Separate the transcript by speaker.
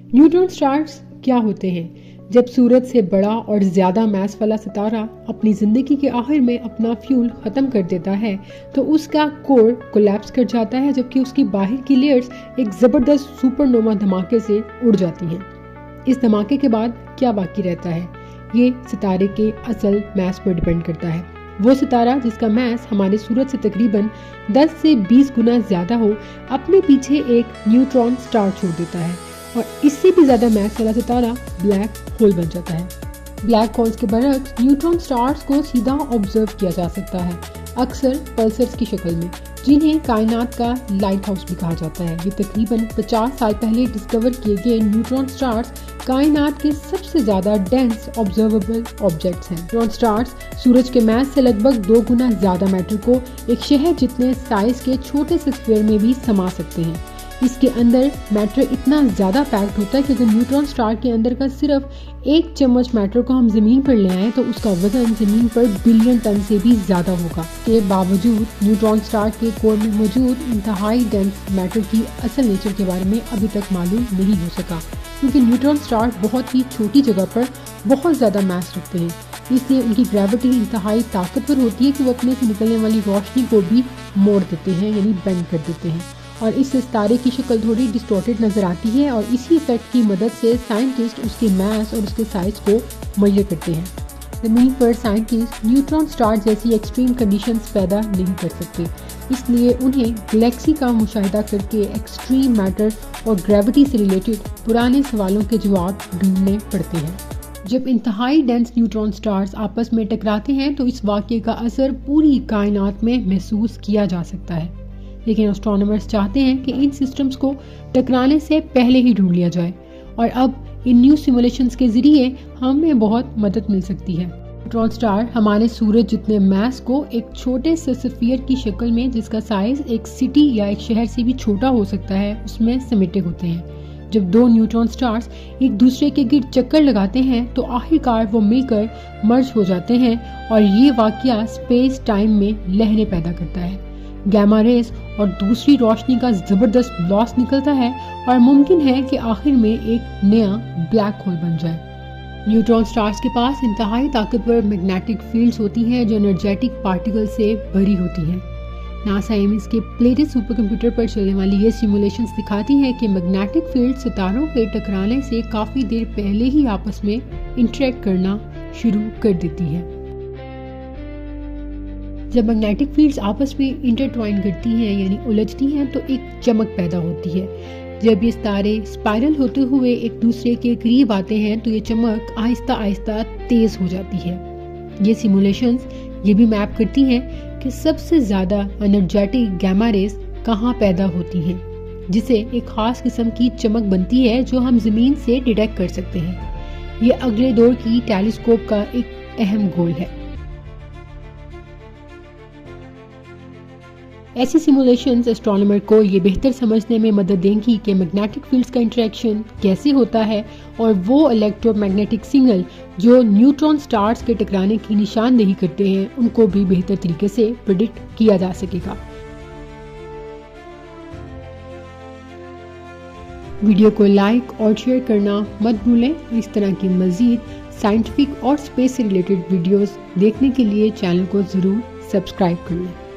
Speaker 1: Neutron stars کیا ہوتے ہیں؟ جب سورج سے بڑا اور زیادہ میس والا ستارہ اپنی زندگی کے آخر میں اپنا فیول ختم کر دیتا ہے تو اس کا کور کولیپس کر جاتا ہے، جبکہ اس کی باہر کی لیئرز ایک زبردست سپر نووا دھماکے سے اڑ جاتی ہیں۔ اس دھماکے کے بعد کیا باقی رہتا ہے؟ یہ ستارے کے اصل میس پر ڈیپینڈ کرتا ہے۔ وہ ستارہ جس کا میس ہمارے سورج سے تقریباً 10 سے 20 گنا زیادہ ہو، اپنے پیچھے ایک نیوٹرون سٹار چھوڑ دیتا ہے، اور اس سے بھی زیادہ میس والا ستارہ بلیک ہول بن جاتا ہے۔ بلیک ہولز کے برعکس نیوٹرون سٹارز کو سیدھا آبزرو کیا جا سکتا ہے، اکثر پلسرز کی شکل میں، جنہیں کائنات کا لائٹ ہاؤس بھی کہا جاتا ہے۔ یہ تقریباً 50 سال پہلے ڈسکور کیے گئے نیوٹرون سٹارز کائنات کے سب سے زیادہ ڈینس آبزرویبل آبجیکٹس ہیں۔ نیوٹرون سٹارز سورج کے میس سے لگ بھگ 2 گنا زیادہ میٹر کو ایک شہر جتنے سائز کے چھوٹے سے اسفیئر میں بھی سما سکتے ہیں۔ اس کے اندر میٹر اتنا زیادہ پیکڈ ہوتا ہے کہ اگر نیوٹرون سٹار کے اندر کا صرف 1 چمچ میٹر کو ہم زمین پر لے آئیں تو اس کا وزن زمین پر بلین ٹن سے بھی زیادہ ہوگا۔ اس کے باوجود نیوٹرون سٹار کے کور میں موجود انتہائی ڈینس میٹر کی اصل نیچر کے بارے میں ابھی تک معلوم نہیں ہو سکا، کیونکہ نیوٹرون سٹار بہت ہی چھوٹی جگہ پر بہت زیادہ میس رکھتے ہیں، اس لیے ان کی گریوٹی انتہائی طاقتور ہوتی ہے کہ وہ اپنے سے نکلنے والی روشنی کو بھی موڑ دیتے ہیں، یعنی بینڈ کر دیتے ہیں، اور اس سے ستارے کی شکل تھوڑی ڈسٹورٹڈ نظر آتی ہے، اور اسی ایفیکٹ کی مدد سے سائنٹسٹ اس کے میس اور اس کے سائز کو میجر کرتے ہیں۔ زمین پر سائنٹسٹ نیوٹرون سٹار جیسی ایکسٹریم کنڈیشنز پیدا نہیں کر سکتے، اس لیے انہیں گلیکسی کا مشاہدہ کر کے ایکسٹریم میٹر اور گریوٹی سے ریلیٹڈ پرانے سوالوں کے جواب ڈھونڈنے پڑتے ہیں۔ جب انتہائی ڈینس نیوٹرون سٹارز آپس میں ٹکراتے ہیں تو اس واقعے کا اثر پوری کائنات میں محسوس کیا جا سکتا ہے، لیکن اسٹرونامرز چاہتے ہیں کہ ان سسٹمز کو ٹکرانے سے پہلے ہی ڈھونڈ لیا جائے، اور اب ان نیو سیمولیشنز کے ذریعے ہمیں بہت مدد مل سکتی ہے۔ نیوٹرون سٹار ہمارے سورج جتنے میس کو ایک چھوٹے سے اسفیئر کی شکل میں، جس کا سائز ایک سٹی یا ایک شہر سے بھی چھوٹا ہو سکتا ہے، اس میں سمیٹے ہوتے ہیں۔ جب 2 نیوٹرون سٹارز ایک دوسرے کے گرد چکر لگاتے ہیں تو آخر کار وہ مل کر مرج ہو جاتے ہیں، اور یہ واقعہ اسپیس ٹائم میں لہریں پیدا کرتا ہے۔ گیما ریز اور دوسری روشنی کا زبردست بلاسٹ نکلتا ہے، اور ممکن ہے کہ آخر میں ایک نیا بلیک ہول بن جائے۔ نیوٹرون سٹارز کے پاس انتہائی طاقتور میگنیٹک فیلڈز ہوتی ہیں جو انرجیٹک پارٹیکل سے بھری ہوتی ہیں۔ ناسا ایمز کے پلیٹڈ سپر کمپیوٹر پر چلنے والی یہ سیمولیشنز دکھاتی ہیں کہ میگنیٹک فیلڈ ستاروں کے ٹکرانے سے کافی دیر پہلے ہی آپس میں انٹریکٹ کرنا شروع کر دیتی ہے۔ جب میگنیٹک فیلڈز آپس میں انٹرٹوائن کرتی ہیں، یعنی الجھتی ہیں، تو ایک چمک پیدا ہوتی ہے۔ جب یہ ستارے اسپائرل ہوتے ہوئے ایک دوسرے کے قریب آتے ہیں تو یہ چمک آہستہ آہستہ تیز ہو جاتی ہے۔ یہ سیمولیشنز یہ بھی میپ کرتی ہیں کہ سب سے زیادہ انرجیٹک گیما ریز کہاں پیدا ہوتی ہیں، جسے ایک خاص قسم کی چمک بنتی ہے جو ہم زمین سے ڈیٹیکٹ کر سکتے ہیں۔ یہ اگلے دور کی ٹیلیسکوپ کا ایک اہم گول ہے۔ ایسی سیمولیشنز اسٹرونامر کو یہ بہتر سمجھنے میں مدد دیں گی کہ میگنیٹک فیلڈز کا انٹریکشن کیسے ہوتا ہے، اور وہ الیکٹرو میگنیٹک سگنل جو نیوٹرون سٹارز کے ٹکرانے کی نشاندہی کرتے ہیں، ان کو بھی بہتر طریقے سے پریڈکٹ کیا جا سکے گا۔ ویڈیو کو لائک اور شیئر کرنا مت بھولیں۔ اس طرح کی مزید سائنٹیفک اور اسپیس سے ریلیٹڈ ویڈیوز دیکھنے کے لیے چینل کو ضرور سبسکرائب کر لیں۔